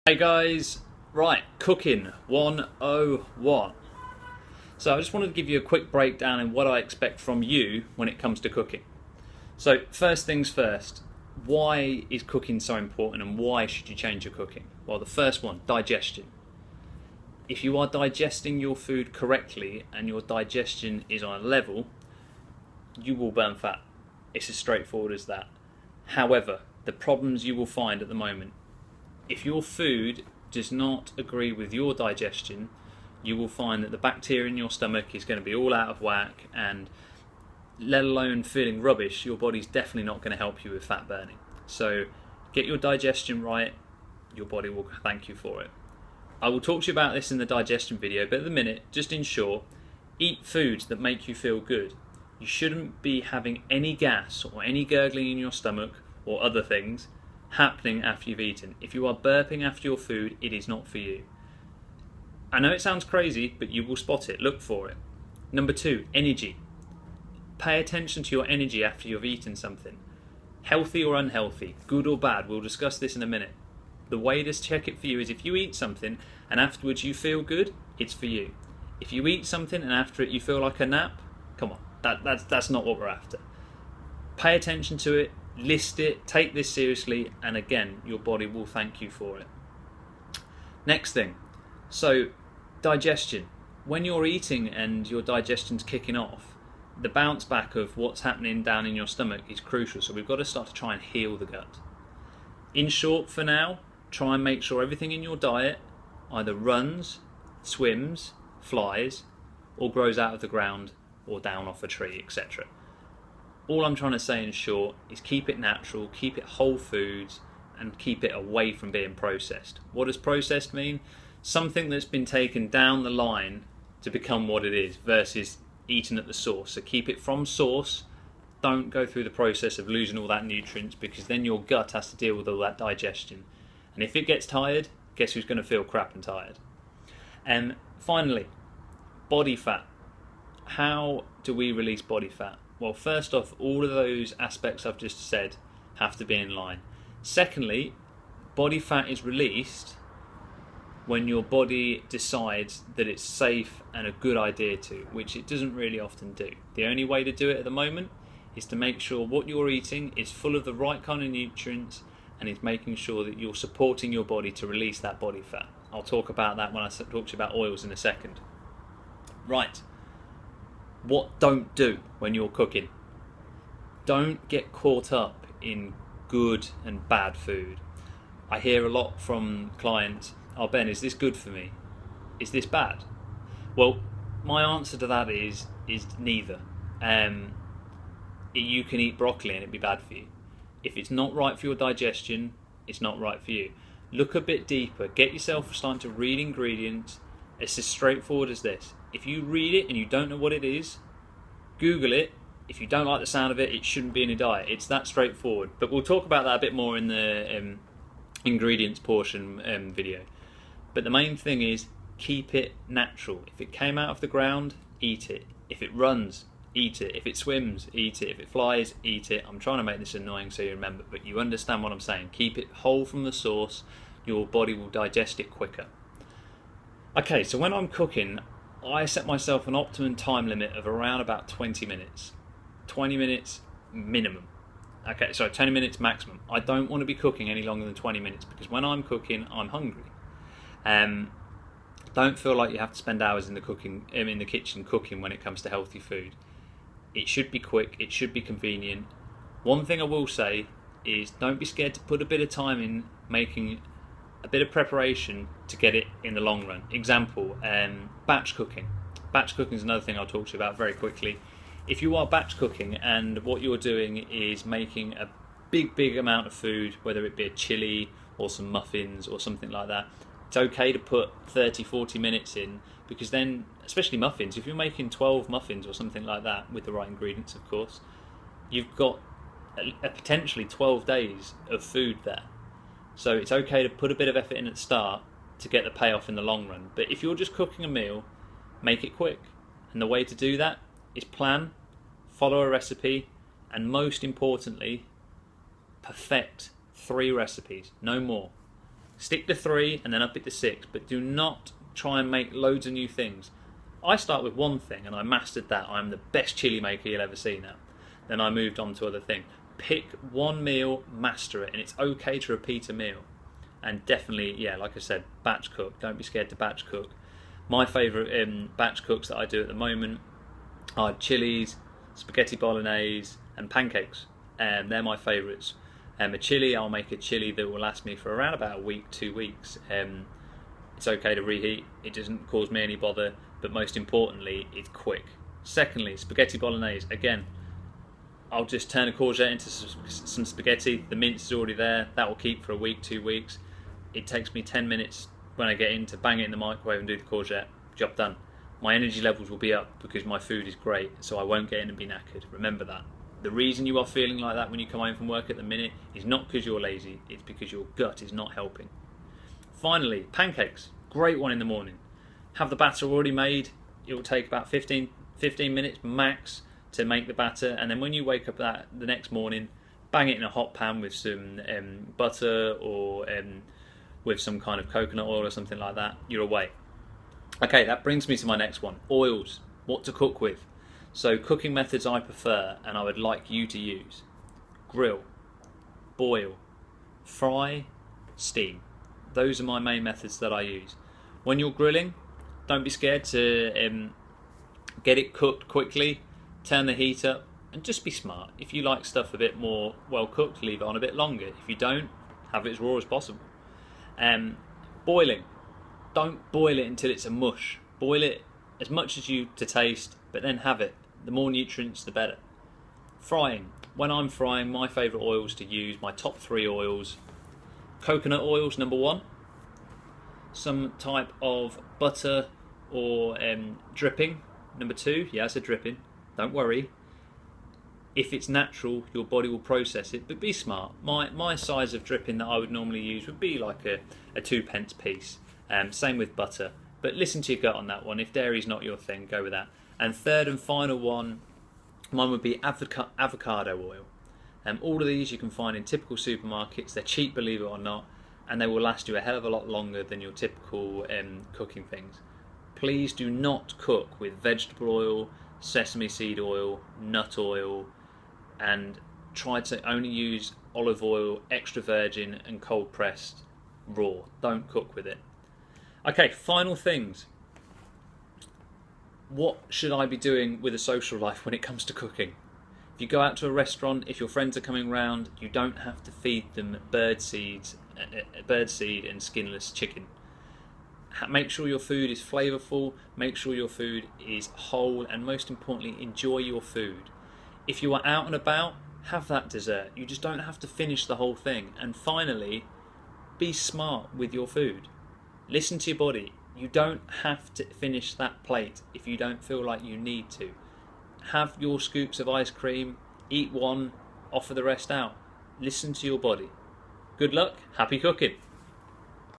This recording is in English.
Hey guys, right, cooking 101. So I just wanted to give you a quick breakdown in what I expect from you when it comes to cooking. So first things first, why is cooking so important and why should you change your cooking? Well, the first one, digestion. If you are digesting your food correctly and your digestion is on a level, you will burn fat. It's as straightforward as that. However, the problems you will find at the moment, if your food does not agree with your digestion, you will find that the bacteria in your stomach is going to be all out of whack, and let alone feeling rubbish, your body's definitely not going to help you with fat burning. So get your digestion right, your body will thank you for it. I will talk to you about this in the digestion video, but at the minute, just in short, eat foods that make you feel good. You shouldn't be having any gas or any gurgling in your stomach or other things happening after you've eaten. If you are burping after your food, it is not for you. I know it sounds crazy, but you will spot it. Look for it. Number 2, energy. Pay attention to your energy after you've eaten something. Healthy or unhealthy, good or bad, we'll discuss this in a minute. The way to check it for you is if you eat something and afterwards you feel good, it's for you. If you eat something and after it you feel like a nap, come on, that's not what we're after. Pay attention to it, list it, take this seriously, and again, your body will thank you for it. Next thing, so digestion. When you're eating and your digestion's kicking off, the bounce back of what's happening down in your stomach is crucial, so we've got to start to try and heal the gut. In short, for now, try and make sure everything in your diet either runs, swims, flies, or grows out of the ground or down off a tree, etc. All I'm trying to say in short is keep it natural, keep it whole foods, and keep it away from being processed. What does processed mean? Something that's been taken down the line to become what it is versus eaten at the source. So keep it from source. Don't go through the process of losing all that nutrients, because then your gut has to deal with all that digestion. And if it gets tired, guess who's going to feel crap and tired? And finally, body fat. How do we release body fat? Well, first off, all of those aspects I've just said have to be in line. Secondly, body fat is released when your body decides that it's safe and a good idea to, which it doesn't really often do. The only way to do it at the moment is to make sure what you're eating is full of the right kind of nutrients, and is making sure that you're supporting your body to release that body fat. I'll talk about that when I talk to you about oils in a second. Right. What don't do when you're cooking? Don't get caught up in good and bad food. I hear a lot from clients, "Oh Ben, is this good for me? Is this bad?" Well, my answer to that is neither. You can eat broccoli and it'd be bad for you. If it's not right for your digestion, it's not right for you. Look a bit deeper. Get yourself starting to read ingredients. It's as straightforward as this. If you read it and you don't know what it is, Google it. If you don't like the sound of it, it shouldn't be in your diet. It's that straightforward. But we'll talk about that a bit more in the ingredients portion video. But the main thing is keep it natural. If it came out of the ground, eat it. If it runs, eat it. If it swims, eat it. If it flies, eat it. I'm trying to make this annoying so you remember, but you understand what I'm saying. Keep it whole from the source. Your body will digest it quicker. Okay, so when I'm cooking, I set myself an optimum time limit of around about 20 minutes. 20 minutes minimum. Okay, so 20 minutes maximum. I don't want to be cooking any longer than 20 minutes, because when I'm cooking, I'm hungry. Don't feel like you have to spend hours in the kitchen cooking when it comes to healthy food. It should be quick, it should be convenient. One thing I will say is don't be scared to put a bit of time in making a bit of preparation to get it in the long run. Example, batch cooking. Batch cooking is another thing I'll talk to you about very quickly. If you are batch cooking and what you're doing is making a big amount of food, whether it be a chili or some muffins or something like that, it's okay to put 30-40 minutes in, because then, especially muffins, if you're making 12 muffins or something like that, with the right ingredients of course, you've got a potentially 12 days of food there. So it's okay to put a bit of effort in at the start to get the payoff in the long run. But if you're just cooking a meal, make it quick. And the way to do that is plan, follow a recipe, and most importantly, perfect 3 recipes, no more. Stick to 3 and then up it to 6, but do not try and make loads of new things. I start with one thing and I mastered that. I'm the best chili maker you'll ever see now. Then I moved on to other things. Pick one meal, master it, and it's okay to repeat a meal. And definitely, yeah, like I said, batch cook. Don't be scared to batch cook. My favourite batch cooks that I do at the moment are chilies, spaghetti bolognese and pancakes. They're my favourites. A chili, I'll make a chili that will last me for around about a week, 2 weeks. It's okay to reheat, it doesn't cause me any bother, but most importantly, it's quick. Secondly, spaghetti bolognese. Again, I'll just turn a courgette into some spaghetti. The mince is already there. That will keep for a week, 2 weeks. It takes me 10 minutes when I get in to bang it in the microwave and do the courgette. Job done. My energy levels will be up because my food is great, so I won't get in and be knackered. Remember that. The reason you are feeling like that when you come home from work at the minute is not because you're lazy, it's because your gut is not helping. Finally, pancakes. Great one in the morning. Have the batter already made. It will take about 15 minutes max to make the batter, and then when you wake up the next morning, bang it in a hot pan with some butter or with some kind of coconut oil or something like that. You're away. Okay, that brings me to my next one. Oils. What to cook with. So cooking methods I prefer and I would like you to use: grill, boil, fry, steam. Those are my main methods that I use. When you're grilling, don't be scared to get it cooked quickly, turn the heat up, and just be smart. If you like stuff a bit more well cooked, leave it on a bit longer. If you don't, have it as raw as possible. Boiling. Don't boil it until it's a mush. Boil it as much as you to taste, but then have it. The more nutrients, the better. Frying. When I'm frying, my favourite oils to use, my top 3 oils: coconut oils, number 1. Some type of butter or dripping, number 2. Yeah, it's a dripping. Don't worry. If it's natural, your body will process it, but be smart. My size of dripping that I would normally use would be like a 2p piece. Same with butter. But listen to your gut on that one. If dairy's not your thing, go with that. And third and final one, mine would be avocado oil. All of these you can find in typical supermarkets. They're cheap, believe it or not, and they will last you a hell of a lot longer than your typical cooking things. Please do not cook with vegetable oil, sesame seed oil, nut oil, and try to only use olive oil, extra virgin and cold pressed raw. Don't cook with it. Okay, final things. What should I be doing with a social life when it comes to cooking? If you go out to a restaurant, if your friends are coming round, you don't have to feed them birdseed and skinless chicken. Make sure your food is flavourful, make sure your food is whole, and most importantly, enjoy your food. If you are out and about, have that dessert. You just don't have to finish the whole thing. And finally, be smart with your food. Listen to your body. You don't have to finish that plate if you don't feel like you need to. Have your scoops of ice cream, eat one, offer the rest out. Listen to your body. Good luck, happy cooking.